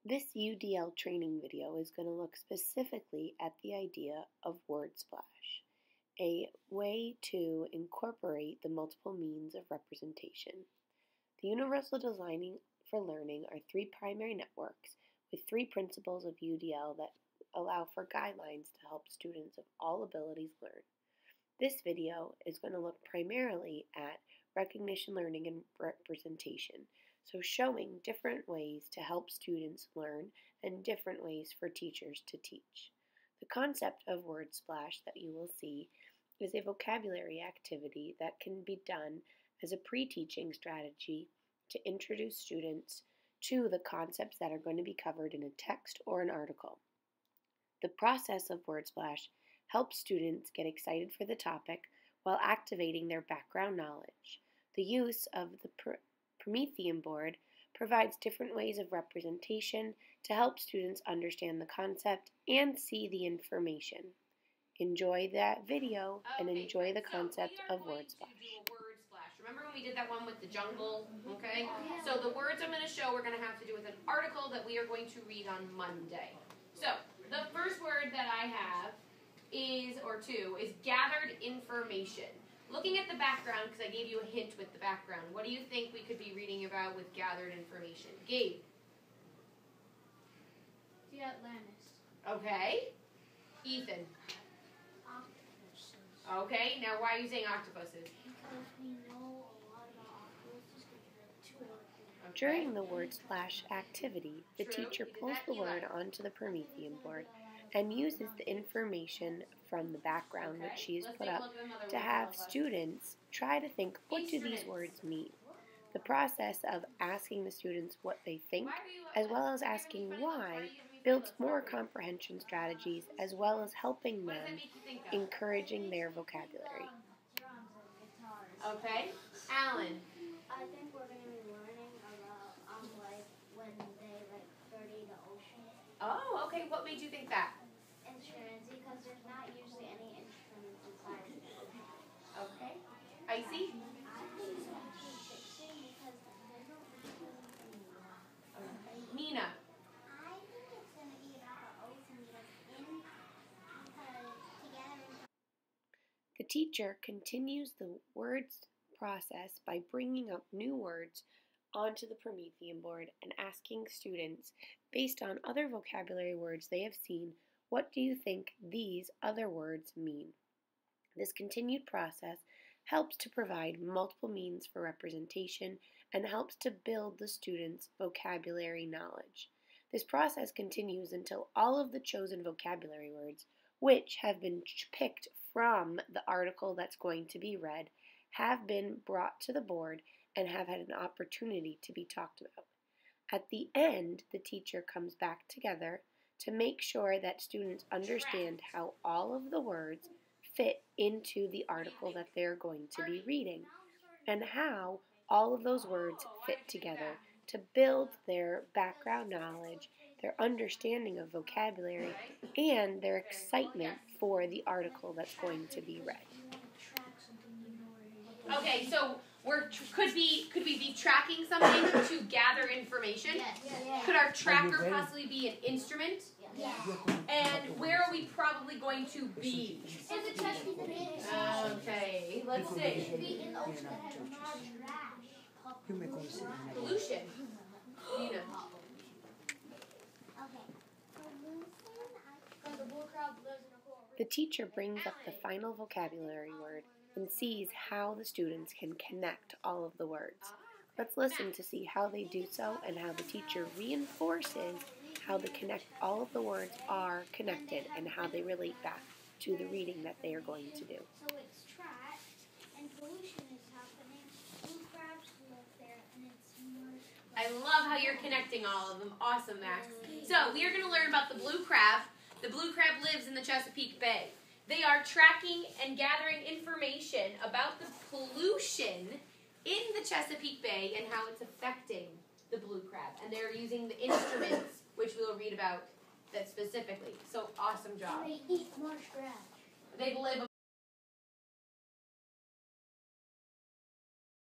This UDL training video is going to look specifically at the idea of word splash, a way to incorporate the multiple means of representation. The universal designing for learning are three primary networks with three principles of UDL that allow for guidelines to help students of all abilities learn. This video is going to look primarily at recognition learning and representation, so showing different ways to help students learn and different ways for teachers to teach. The concept of word splash that you will see is a vocabulary activity that can be done as a pre-teaching strategy to introduce students to the concepts that are going to be covered in a text or an article. The process of word splash helps students get excited for the topic while activating their background knowledge. The use of the Promethean board provides different ways of representation to help students understand the concept and see the information. Enjoy that video and enjoy the concept of word splash. Remember when we did that one with the jungle? Okay? So the words I'm going to show we're going to have to do with an article that we are going to read on Monday. So the first word that I have is gathered information. Looking at the background, because I gave you a hint with the background, what do you think we could be reading about with gathered information? Gabe? The Atlantis. Okay. Ethan? Octopuses. Okay, now why are you saying octopuses? Because we know a lot about octopuses compared to other. Okay. During the word splash activity, the teacher pulls the word onto the Promethean board and uses the information from the background which she has put up to have students try to think, what do these words mean? The process of asking the students what they think, as well as asking why, builds more comprehension strategies, as well as helping them, encouraging their vocabulary. Okay. Alan? I think we're going to be learning about when they dirty the ocean. Oh, okay. What made you think that? Instruments, because there's not usually any instruments inside of the ocean. Okay. Icy? I think it's actually fixing because there's no instruments anymore. Okay. Nina? I think it's going to be about the ocean The teacher continues the words process by bringing up new words onto the Promethean board and asking students, based on other vocabulary words they have seen, what do you think these other words mean? This continued process helps to provide multiple means for representation and helps to build the students' vocabulary knowledge. This process continues until all of the chosen vocabulary words, which have been picked from the article that's going to be read, have been brought to the board and have had an opportunity to be talked about. At the end, the teacher comes back together to make sure that students understand how all of the words fit into the article that they're going to be reading, and how all of those words fit together to build their background knowledge, their understanding of vocabulary, and their excitement for the article that's going to be read. Okay, so could we be tracking something to gather information? Yes. Could our tracker possibly be an instrument? Yes. And where are we probably going to be? In the Chesapeake Bay. Okay, let's see. Be in the ocean that has more trash. Pollution. Nina. The teacher brings up the final vocabulary word and sees how the students can connect all of the words. Let's listen to see how they do so and how the teacher reinforces how all of the words are connected and how they relate back to the reading that they are going to do. So it's trash and pollution is happening. Blue crabs live there and it's more. I love how you're connecting all of them. Awesome, Max. So we are going to learn about the blue crab. The blue crab lives in the Chesapeake Bay. They are tracking and gathering information about the pollution in the Chesapeake Bay and how it's affecting the blue crab. And they're using the instruments, which we'll read about that specifically. So awesome job. They eat more crabs. They live